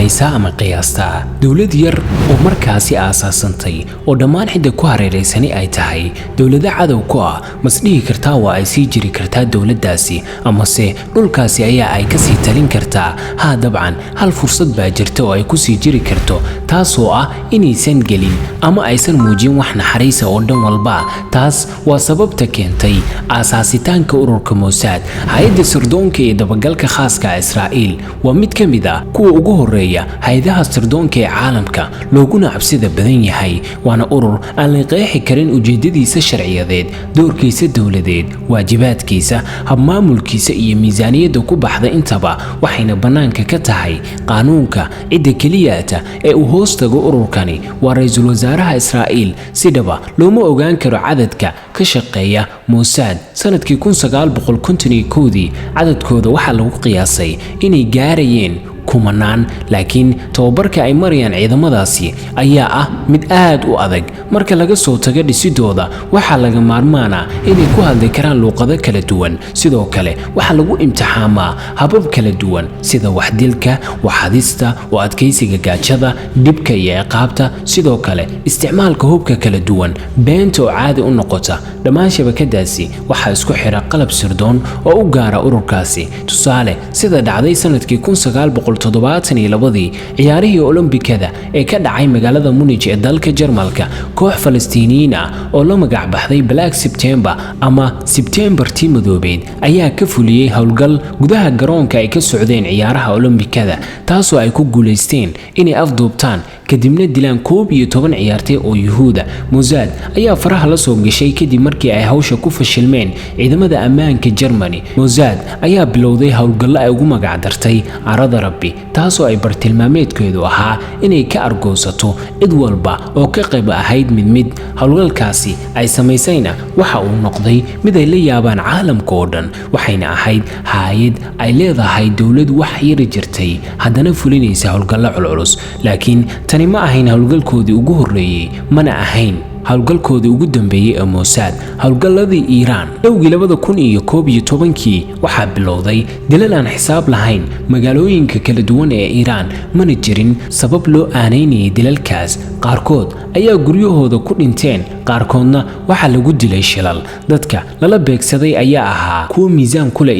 malaysaa ama qiyaastaa dawlad yar oo markaasi aasaasantay oo dhammaan cidda ku hareeraysani ay tahay dawlada cadow ku ah masdhihi kartaa waa ay sii jiri kartaa dawladdaasi amase dhulkaasi ayaa ay ka sii talin kartaa haa dabcan hal fursad baa jirta oo ay ku sii jiri karto taasoo ah inaysan gelin ama aysan muujin wax naxariisa oo dhan walba taas waa sababta keentay aasaasitaanka ururka Mossad hay'adda sirdoonka ee dabagalka khaaska Israa'iil waa mid ka mid ah kuwa ugu horeeya hay'adaha sirdoonka ee caalamka looguna cabsida badan yahay waana urur aan la qeexi karin ujeedadiisa sharciyadeed doorkiisa dawladeed waajibaadkiisa habmaamulkiisa iyo miisaaniyadda ku baxda intaba waxayna banaanka ka tahay qaanuunka cidda kaliyaata ee uu hoos tago ururkani waa ra'iisul wasaaraha Israa'iil sidaba looma ogaan karo cadadka ka shaqeeya Mossad sanadkii 1951 cadadkooda waxa lagu qiyaasay inay gaarayeen kumanaan laakiin tababarka ay marayaan ciidamadaasi ayaa ah mid aad u adag marka laga soo tago dhisidooda waxa laga maarmaana inay ku hadli karaan luqado kala duwan sidoo kale waxa lagu imtixaamaa habab kala duwan sida waxdilka waxadista oo adkeysiga gaajada dibka iyo ciqaabta sidoo kale isticmaalka hubka kala duwan beenta oo caadi u noqota dhammaan shabakadaasi waxa isku xira qalab sirdoon oo u gaara ururkaasi tusaale sida dhacday sanadkii 1972 ciyaarihii Olombikada ee ka dhacay magaalada Munich ee dalka Jarmalka koox Falastiiniyiin ah oo la magac baxday Black September ama September Madoobeed ayaa ka fuliyay howlgal gudaha garoonka ay ka socdeen ciyaaraha Olombikada taasoo ay ku guuleysteen inay afduubtaan kadibna dilaan 11 ciyaartay oo Yuhuuda Mossad ayaa faraha la soo gashay kadib markii ay hawsha ku fashilmeen ciidamada ammaanka Germany Mossad ayaa bilowday howlgallo ay ugu magac dartay arada rabbi taasoo ay bartilmaameedkeedu ahaa inay ka argoosato cid walba oo ka qayb ahayd mid howlgalkaasi ay samaysayna waxa uu noqday mid ay la yaabaan caalamka oo dhan waxayna ahayd hay'ad ay leedahay dawlad wax yar jirtay haddana fulinaysa howlgallo culculus laakiin tani ma ahayn howlgalkoodii ugu horeeyay mana ahayn howlgalkoodii ugu dambeeyay ee Mossad howlgalladii Iiraan dhowgii 2011 waxaa bilowday dilal aan xisaab lahayn magaalooyinka kala duwan ee Iiraan mana jirin sabab loo aaneynayay dilalkaas qaarkood ayaa guryahooda ku dhinteen qaarkoodna waxa lagu dilay shilal dadka lala beegsaday ayaa ahaa kuwa miisaan ku leh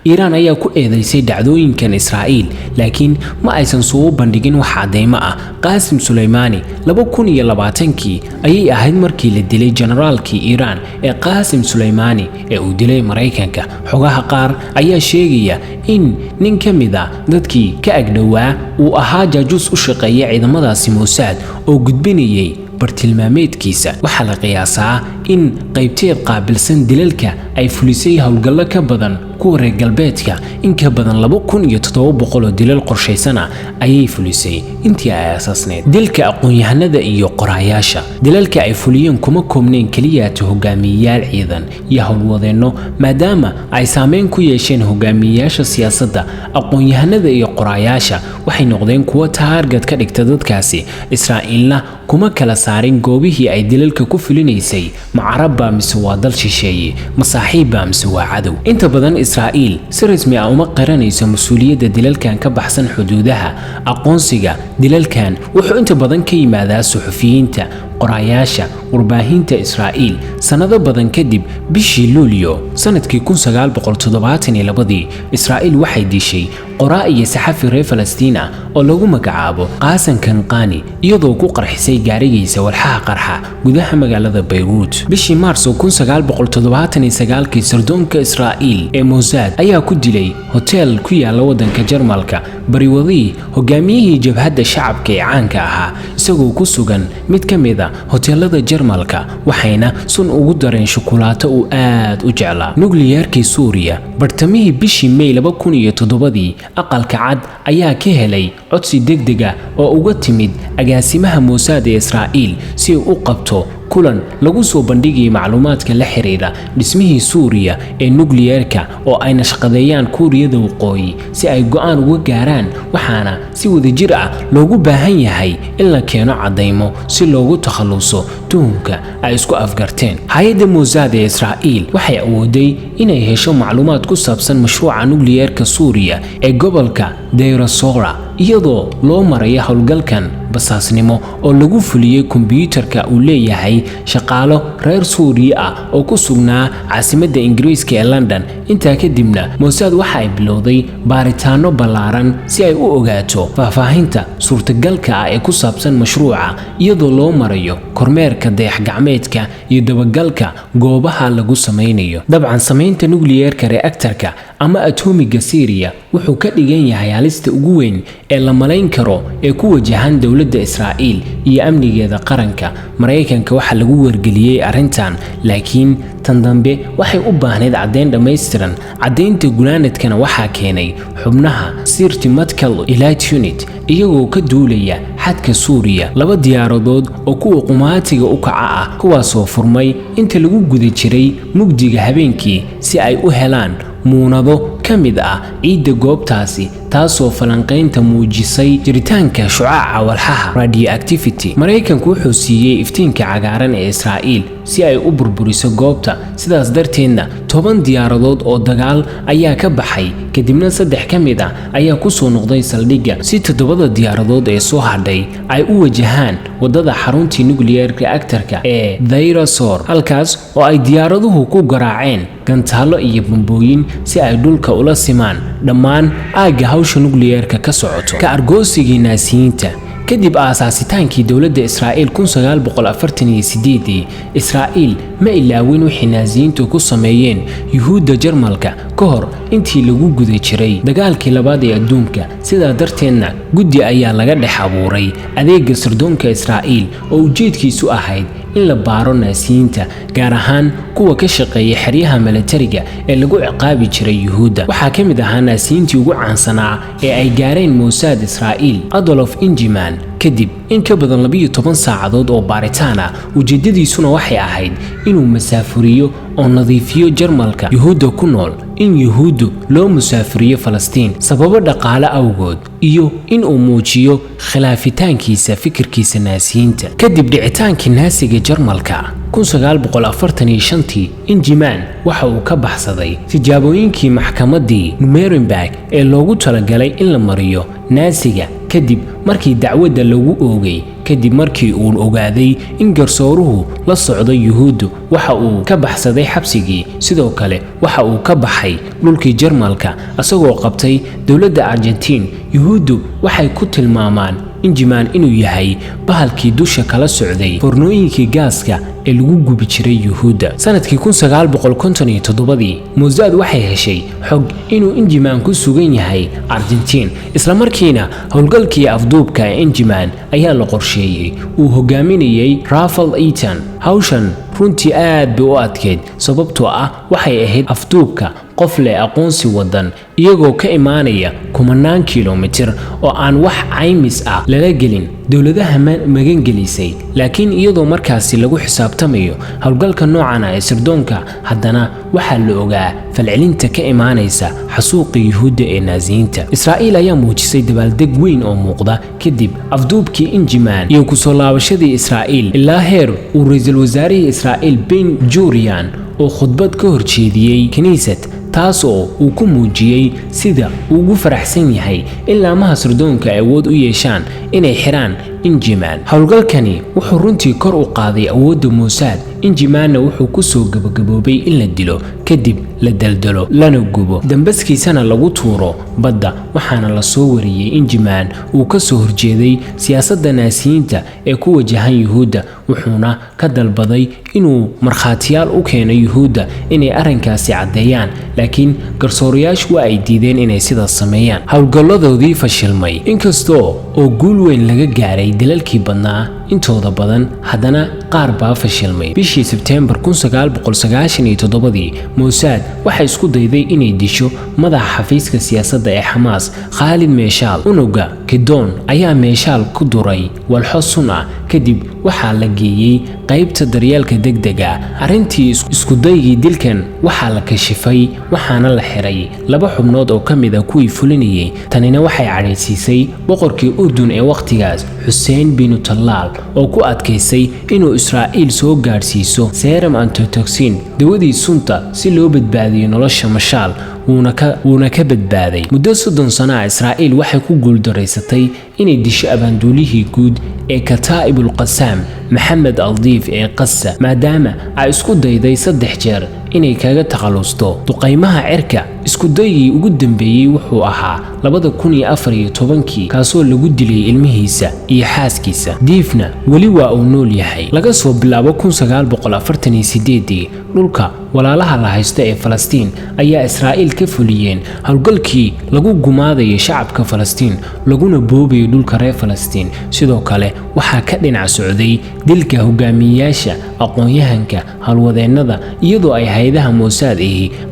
Iiraan ayaa ku eedeysay dhacdooyinkan Israa'iil laakiin ma aysan soo bandhigin wax cadeymo ah Qaasim Suleymani 2020 ayay ahayd markii la dilay generaalkii Iiraan ee Qaasim Suleymani ee uu dilay Mareykanka xogaha qaar ayaa sheegaya in nin ka mid ah dadkii ka agdhawaa uu ahaa jaajuus u shaqeeya ciidamadaasi Mossad oo gudbinayay bartilmaameedkiisa waxa la qiyaasaa in qaybteed qaabilsan dilalka ay fulisay howlgallo ka badan kuwa reer galbeedka in ka badan 2700 oo dilal qorshaysan ah ayay fulisay intii ay asaasneed dilka aqoon-yahanada iyo qoraayaasha dilalka ay fuliyeen kuma koobneen kaliya hogaamiyayaal ciidan iyo howlwadeenno maadaama ay saameyn ku yeesheen hogaamiyayaasha siyaasadda aqoon-yahanada iyo qoraayaasha waxay noqdeen kuwa taarget ka dhigta dadkaasi Israa'iilna kuma kala saarin goobihii ay dilalka ku fulinaysay macarabba mise waa dal shisheeye masaaxiibba mise waa cadow inta badan Israa'iil si rasmi ah uma qaranayso mas'uuliyadda dilalkan ka baxsan xuduudaha aqoonsiga dilalkan wuxuu inta badan ka yimaadaa suxufiyiinta qoraayaasha warbaahinta Israa'iil sanado badan kadib bishii Luulyo sanadkii 1972 Israa'iil waxay dishay qoraa iyo saxafi reer Falastiin ah oo lagu magacaabo Qaasim Kanqani iyadoo ku qarxisay gaarigiisa walxaha qarxa gudaha magaalada Beirut bishii Maarso 1979 sirdoonka Israa'iil ee Mossad ayaa ku dilay hotel ku yaala wadanka Jarmalka bariwadii hogaamiyihii jabhadda shacabka ee caanka ahaa isagoo ku sugan mid ka mid ah hoteelada Jarmalka waxayna sun ugu dareen shukulaato uu aad u jeclaa nukliyeerkii Suuriya bartamihii bishii May 2007 aqalka cad ayaa ka helay codsi degdeg ah oo uga timid agaasimaha Mossad ee Israa'iil si uu u qabto kulan lagu soo bandhigayay macluumaadka la xiriira dhismihii Suuriya ee nukliyeerka oo ay nashqadeeyaan Kuuriyada Waqooyi si ay go'aan uga gaaraan, waxaana si wadajir ah loogu baahan yahay in la keeno cadeymo si loogu takhaluso tuhumka ay isku afgarteen. hay'adda Mossad ee Israa'iil waxay awooday inay hesho macluumaad ku saabsan mashruuca nukliyeerka Suuriya ee gobolka Deir ez-Zor iyadoo loo marayo howlgalkan basaasnimo oo lagu fuliyay kombiyuutarka uu leeyahay shaqaalo reer Suuriya ah oo ku sugnaa caasimadda Ingiriiska ee London. intaa kadibna Mossad waxa ay bilowday baaritaano ballaaran si ay u ogaato faahfaahinta suurtagalka ah ee ku saabsan mashruuca iyadoo loo marayo kormeerka dayax-gacmeedka iyo dabagalka goobaha lagu sameynayo. dabcan samaynta nukliyeerka reactorka ama atomiga Syria wuxuu ka dhigan yahay halista ugu weyn ee la malayn karo ee ku wajahan dowladda Israa'iil iyo amnigeeda qaranka. Mareykanka waxa lagu wargeliyay arrintan, laakiin tan dambe waxay u baahneyd caddeyn dhammaystiran. caddeynta gunaanadkana waxaa keenay xubnaha Sirti Medical Elite Unit iyagoo ka duulaya xadka Suuriya. laba diyaaradood oo kuwa qumaatiga u kaca ah kuwaasoo furmay inta lagu guda jiray mugdiga habeenkii si ay u helaan muunado ka mid ah ciidda goobtaasi, taasoo falanqaynta muujisay jiritaanka shucaaca walxaha radioactivity. Mareykanku wuxuu siiyey iftiinka cagaaran ee Israa'iil si ay u burburiso goobta, sidaas darteedna 10 diyaaradood oo dagaal ayaa ka baxay, kadibna 3 ka mid ah ayaa ku soo noqday saldhigga si 7 diyaaradood ee soo hadhay ay u wajahaan wadada xaruntii nukliyeerka reactorka ee Deir ez-Zor, halkaas oo ay diyaaraduhu ku garaaceen gantaalo iyo bambooyin si ay dhulka ula simaan dhammaan aagga hawsha nukliyeerka ka socoto. ka argoosigii naasiyiinta kadib aasaasitaankii dowladda Israa'iil 1948 Israa'iil ma ilaawin wixii naasiyiintu ku sameeyeen Yuhuudda Jarmalka ka hor intii lagu guda jiray dagaalkii labaad ee adduunka. sidaa darteedna guddi ayaa laga dhex abuuray adeegga sirdoonka Israa'iil oo ujeedkiisu ahayd in la baaro naasiyiinta, gaar ahaan kuwa ka shaqeeya xeryaha militariga ee lagu ciqaabi jiray Yuhuudda. waxaa ka mid ahaa naasiyiintii ugu caansanaa ee ay gaareen Mossad Israa'iil, Adolf Eichmann. kadib in ka badan 12 saacadood oo baaritaan ah, ujeedadiisuna waxay ahayd inuu masaafuriyo oo nadiifiyo Jarmalka Yuhuudda ku nool, in Yuhuuddu loo musaafiriyo Falastiin sababo dhaqaale awgood, iyo in uu muujiyo khilaafitaankiisa fikirkiisa naasiyiinta. kadib dhicitaankii naasiga Jarmalka 1945 Eichmann waxa uu ka baxsaday tijaabooyinkii maxkamaddii Nuremberg ee loogu talagalay in la mariyo naasiga kadib markii dacwadda lagu oogay. kadib markii uu ogaaday in garsooruhu la socdo Yuhuuddu, waxa uu ka baxsaday xabsigii. sidoo kale waxa uu ka baxay dhulkii Jarmalka asagoo qabtay dowladda Argentine. Yuhuuddu waxay ku tilmaamaan Eichmann inuu yahay bahalkii dusha kala socday fornooyinkii gaaska ee lagu gubi jiray Yuhuudda. sanadkii 1957 Mossad waxay heshay xog inuu Eichmann ku sugan yahay Argentine, isla markiina howlgalkii afduubka Eichmann ayaa la qorsheeyay. uu hogaaminayay Rafael Eitan. hawshan runtii aad bay u adkeyd sababtoo ah waxay ahayd afduubka qof leh aqoonsi wadan iyagoo ka imaanaya 10 kiiloomitir oo aan wax caymis ah lala gelin dowladaha magangelisay. laakiin iyadoo markaasi lagu xisaabtamayo howlgalka noocan ah ee sirdoonka, haddana waxaa la ogaa falcelinta ka imaanaysa xasuuqa Yuhuudda ee naasiyiinta. Israa'iil ayaa muujisay dabaaldeg weyn oo muuqda kadib afduubkii Eichmann iyo ku soo laabashadii Israa'iil, ilaa heer uu ra'iisul wasaarihii Israa'iil Ben Gurion oo khudbad ka horjeediyay kaniisad, taasoo uu ku muujiyay sida uu ugu faraxsan yahay in laamaha sirdoonka ay awood u yeeshaan inay xiraan Eichmann. howlgalkani wuxuu runtii kor u qaaday awoodda Mossad. Eichmann wuxuu ku soo gabagaboobay in la dilo, kadib la daldalo lana gubo, dambaskiisana lagu tuuro badda. waxaana la soo wariyay Eichmann uu ka soo horjeeday siyaasadda naasiyiinta ee ku wajahan Yuhuudda, wuxuuna ka dalbaday inuu markhaatiyaal u keeno Yuhuudda inay arrinkaasi caddeeyaan, laakiin garsoorayaashu waa ay diideen inay sidaas sameeyaan. howlgalladoodii fashilmay inkastoo oo guul weyn laga gaaray dalalkii badnaa intooda badan, haddana qaar baa fashilmay. Bishii Sebteembar 1997 Mossad waxay isku dayday inay disho madaxa xafiiska siyaasadda ee Xamaas, Khalid Meshaal. Unuga Gideon ayaa Meshaal ku duray walxo sun ah, kadib waxaa la geeyey qaybta daryeelka degdega. Arrintii isku daygii dilkan waxaa la kashifay, waxaana la xiray 2 xubnood oo ka mid ah kuwii fulinayay. Tanina waxay cadhaysiisay boqorkii Urdun ee waqtigaas, Hussein bin Talaal, oo ku adkaysay inuu Israa'iil soo gaarsiiso serum antitoxin, dawadii sunta, si loo badbaadiyo nolosha Meshaal. wuuna ka badbaaday. Muddo 30 sano ah Israa'iil waxay ku guuldareysatay inay disho abaanduulihii guud ee Kataa'ibul Qassam, Maxamed Aldiif ee Qassa, maadaama ay isku dayday 3 jeer inay kaga takhalusto duqaymaha cirka. Isku daygii ugu dambeeyay wuxuu ahaa 2014 kaasoo lagu dilay ilmihiisa iyo xaaskiisa. Diifna weli waa uu nool yahay. Laga soo bilaabo 1948 dhulka walaalaha la haysto ee Falastiin ayaa Israa'iil ka fuliyeen howlgalkii lagu gumaadayo shacabka Falastiin, laguna boobayo dhulka reer Falastiin. Sidoo kale waxaa ka dhinac socday dilka hogaamiyayaasha, aqoon-yahanka, halwadeennada, iyadoo ay hay'adaha Mossad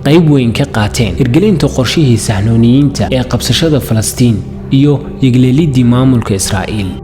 qayb weyn ka qaateen hirgelinta qorshihii Sahnooniyiinta ee qabsashada Falastiin iyo yigleelidii maamulka Israa'iil.